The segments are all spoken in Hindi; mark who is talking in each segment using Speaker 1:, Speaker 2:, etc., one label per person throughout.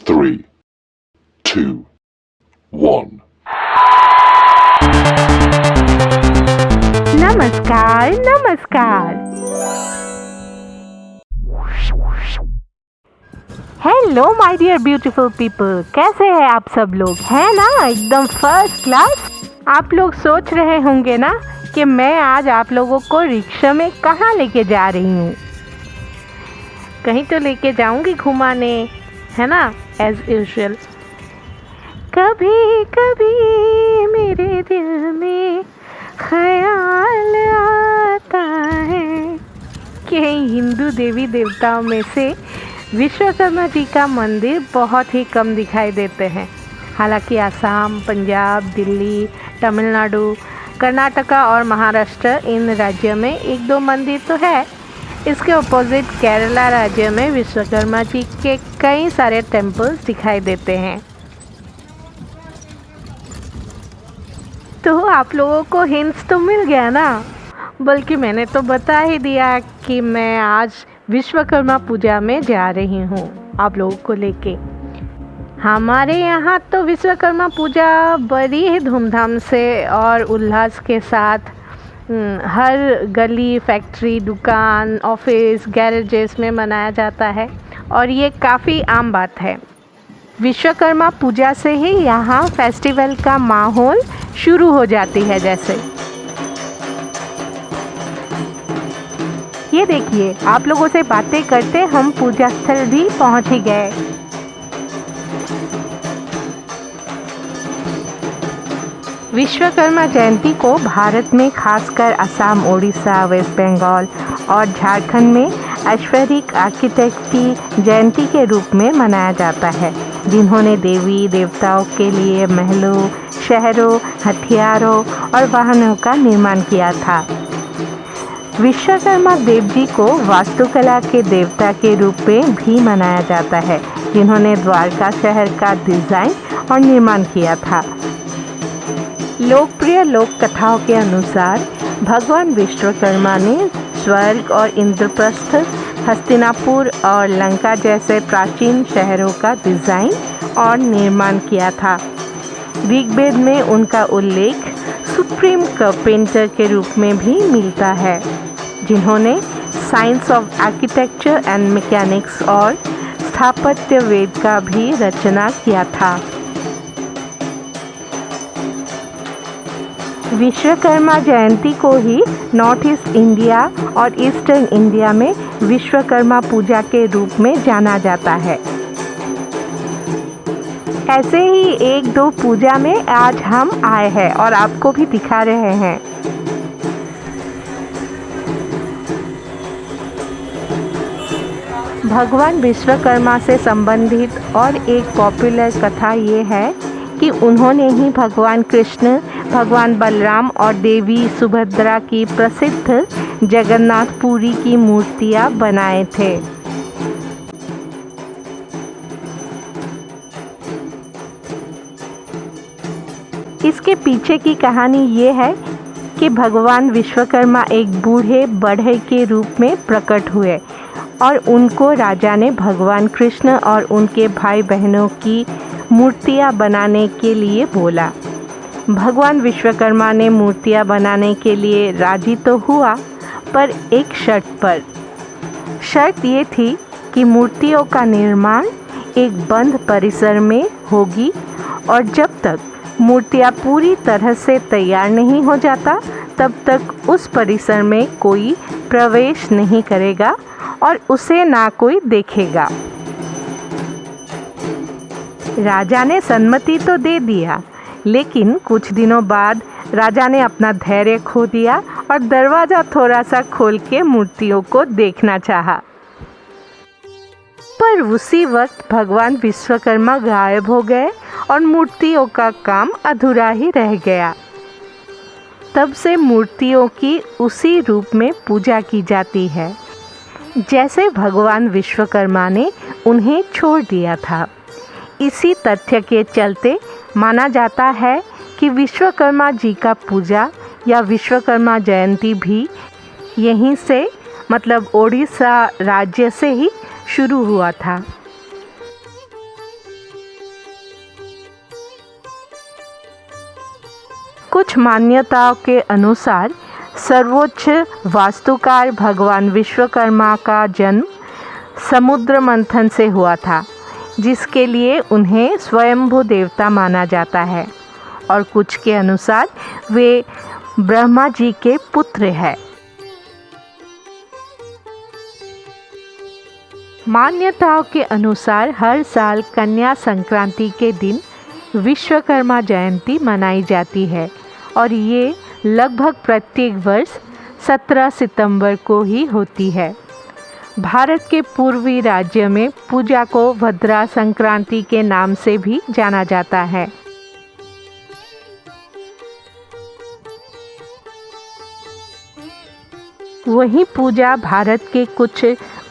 Speaker 1: 3, 2, 1.
Speaker 2: नमस्कार नमस्कार। Hello my dear beautiful people, कैसे हैं आप सब लोग? हैं ना एकदम फर्स्ट क्लास। आप लोग सोच रहे होंगे ना कि मैं आज आप लोगों को रिक्शा में कहाँ लेके जा रही हूँ। कहीं तो लेके जाऊंगी घुमाने, है ना, एज यूजुअल। कभी कभी मेरे दिल में ख्याल आता है कि हिंदू देवी देवताओं में से विश्वकर्मा जी का मंदिर बहुत ही कम दिखाई देते हैं। हालांकि असम, पंजाब, दिल्ली, तमिलनाडु, कर्नाटका और महाराष्ट्र इन राज्यों में एक दो मंदिर तो है। इसके अपोजिट केरला राज्य में विश्वकर्मा जी के कई सारे टेम्पल्स दिखाई देते हैं। तो आप लोगों को हिंट्स तो मिल गया ना, बल्कि मैंने तो बता ही दिया कि मैं आज विश्वकर्मा पूजा में जा रही हूँ आप लोगों को लेके। हमारे यहाँ तो विश्वकर्मा पूजा बड़ी ही धूमधाम से और उल्लास के साथ हर गली, फैक्ट्री, दुकान, ऑफिस, गैरेजेस में मनाया जाता है और ये काफ़ी आम बात है। विश्वकर्मा पूजा से ही यहाँ फेस्टिवल का माहौल शुरू हो जाती है। जैसे ये देखिए, आप लोगों से बातें करते हम पूजा स्थल भी पहुँच ही गए। विश्वकर्मा जयंती को भारत में खासकर असम, ओडिशा, वेस्ट बंगाल और झारखंड में ऐश्वरिक आर्किटेक्ट की जयंती के रूप में मनाया जाता है, जिन्होंने देवी देवताओं के लिए महलों, शहरों, हथियारों और वाहनों का निर्माण किया था। विश्वकर्मा देव जी को वास्तुकला के देवता के रूप में भी मनाया जाता है, जिन्होंने द्वारका शहर का डिजाइन और निर्माण किया था। लोकप्रिय लोक कथाओं के अनुसार भगवान विश्वकर्मा ने स्वर्ग और इंद्रप्रस्थ, हस्तिनापुर और लंका जैसे प्राचीन शहरों का डिजाइन और निर्माण किया था। ऋग्वेद में उनका उल्लेख सुप्रीम कारपेंटर के रूप में भी मिलता है, जिन्होंने science of architecture and mechanics और स्थापत्य वेद का भी रचना किया था। विश्वकर्मा जयंती को ही नॉर्थ ईस्ट इंडिया और ईस्टर्न इंडिया में विश्वकर्मा पूजा के रूप में जाना जाता है। ऐसे ही एक दो पूजा में आज हम आए हैं और आपको भी दिखा रहे हैं। भगवान विश्वकर्मा से संबंधित और एक पॉपुलर कथा ये है कि उन्होंने ही भगवान कृष्ण, भगवान बलराम और देवी सुभद्रा की प्रसिद्ध जगन्नाथपुरी की मूर्तियां बनाए थे। इसके पीछे की कहानी ये है कि भगवान विश्वकर्मा एक बूढ़े बढ़ई के रूप में प्रकट हुए और उनको राजा ने भगवान कृष्ण और उनके भाई बहनों की मूर्तियां बनाने के लिए बोला। भगवान विश्वकर्मा ने मूर्तियां बनाने के लिए राजी तो हुआ, पर एक शर्त पर। शर्त ये थी कि मूर्तियों का निर्माण एक बंद परिसर में होगी और जब तक मूर्तियां पूरी तरह से तैयार नहीं हो जाता तब तक उस परिसर में कोई प्रवेश नहीं करेगा और उसे ना कोई देखेगा। राजा ने सम्मति तो दे दिया, लेकिन कुछ दिनों बाद राजा ने अपना धैर्य खो दिया और दरवाज़ा थोड़ा सा खोल के मूर्तियों को देखना चाहा। पर उसी वक्त भगवान विश्वकर्मा गायब हो गए और मूर्तियों का काम अधूरा ही रह गया। तब से मूर्तियों की उसी रूप में पूजा की जाती है जैसे भगवान विश्वकर्मा ने उन्हें छोड़ दिया था। इसी तथ्य के चलते माना जाता है कि विश्वकर्मा जी का पूजा या विश्वकर्मा जयंती भी यहीं से, मतलब ओडिशा राज्य से ही शुरू हुआ था। कुछ मान्यताओं के अनुसार सर्वोच्च वास्तुकार भगवान विश्वकर्मा का जन्म समुद्र मंथन से हुआ था, जिसके लिए उन्हें स्वयंभू देवता माना जाता है, और कुछ के अनुसार वे ब्रह्मा जी के पुत्र हैं। मान्यताओं के अनुसार हर साल कन्या संक्रांति के दिन विश्वकर्मा जयंती मनाई जाती है, और ये लगभग प्रत्येक वर्ष 17 सितंबर को ही होती है। भारत के पूर्वी राज्य में पूजा को भद्रा संक्रांति के नाम से भी जाना जाता है। वहीं पूजा भारत के कुछ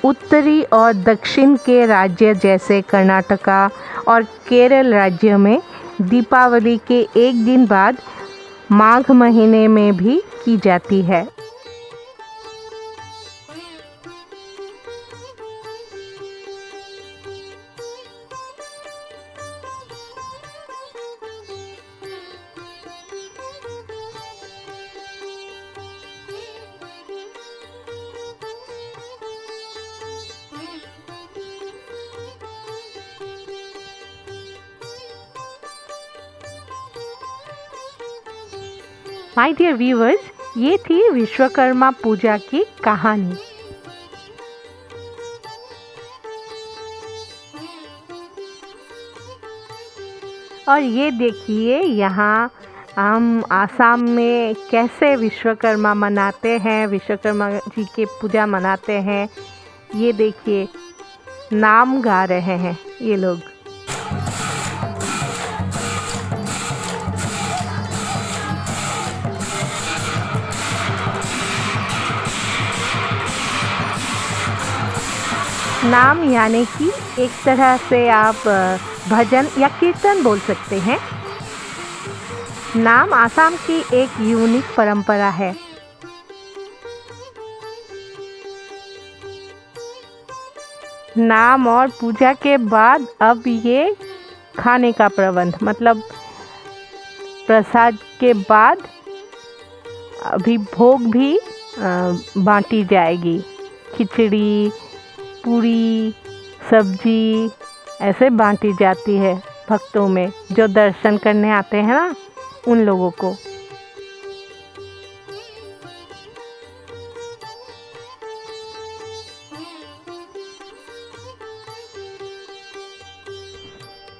Speaker 2: उत्तरी और दक्षिण के राज्य जैसे कर्नाटका और केरल राज्य में दीपावली के एक दिन बाद माघ महीने में भी की जाती है। माय डियर व्यूअर्स, ये थी विश्वकर्मा पूजा की कहानी। और ये देखिए यहाँ हम आसाम में कैसे विश्वकर्मा मनाते हैं, विश्वकर्मा जी की पूजा मनाते हैं। ये देखिए नाम गा रहे हैं ये लोग। नाम यानी कि एक तरह से आप भजन या कीर्तन बोल सकते हैं। नाम आसाम की एक यूनिक परंपरा है। नाम और पूजा के बाद अब ये खाने का प्रबंध, मतलब प्रसाद के बाद अभी भोग भी बांटी जाएगी। खिचड़ी, पूरी, सब्जी ऐसे बांटी जाती है भक्तों में, जो दर्शन करने आते हैं ना, उन लोगों को।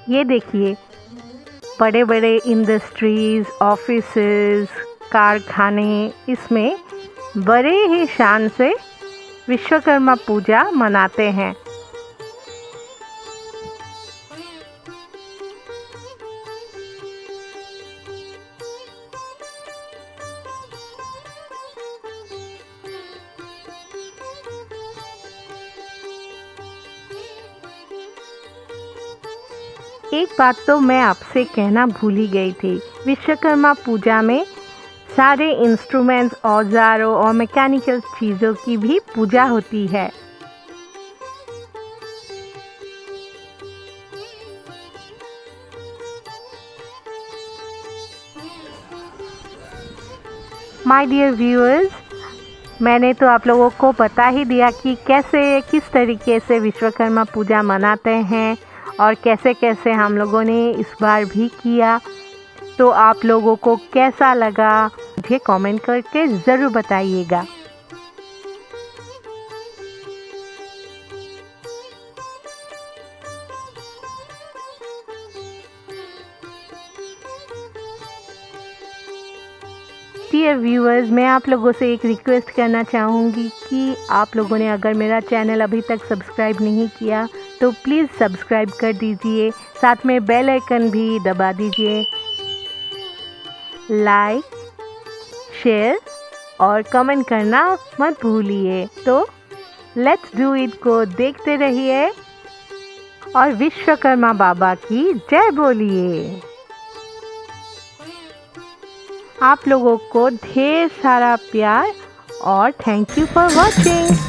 Speaker 2: ये देखिए बड़े बड़े इंडस्ट्रीज, ऑफिसेस, कारखाने, इसमें बड़े ही शान से विश्वकर्मा पूजा मनाते हैं। एक बात तो मैं आपसे कहना भूल ही गई थी। विश्वकर्मा पूजा में सारे इंस्ट्रूमेंट्स, औजारों और मैकेनिकल चीज़ों की भी पूजा होती है। माय डियर व्यूअर्स, मैंने तो आप लोगों को बता ही दिया कि कैसे, किस तरीके से विश्वकर्मा पूजा मनाते हैं और कैसे कैसे हम लोगों ने इस बार भी किया। तो आप लोगों को कैसा लगा मुझे कमेंट करके ज़रूर बताइएगा। डियर व्यूअर्स, मैं आप लोगों से एक रिक्वेस्ट करना चाहूँगी कि आप लोगों ने अगर मेरा चैनल अभी तक सब्सक्राइब नहीं किया तो प्लीज़ सब्सक्राइब कर दीजिए, साथ में बेल आइकन भी दबा दीजिए। लाइक, शेयर और कमेंट करना मत भूलिए। तो लेट्स डू इट को देखते रहिए और विश्वकर्मा बाबा की जय बोलिए। आप लोगों को ढेर सारा प्यार और थैंक यू फॉर वॉचिंग।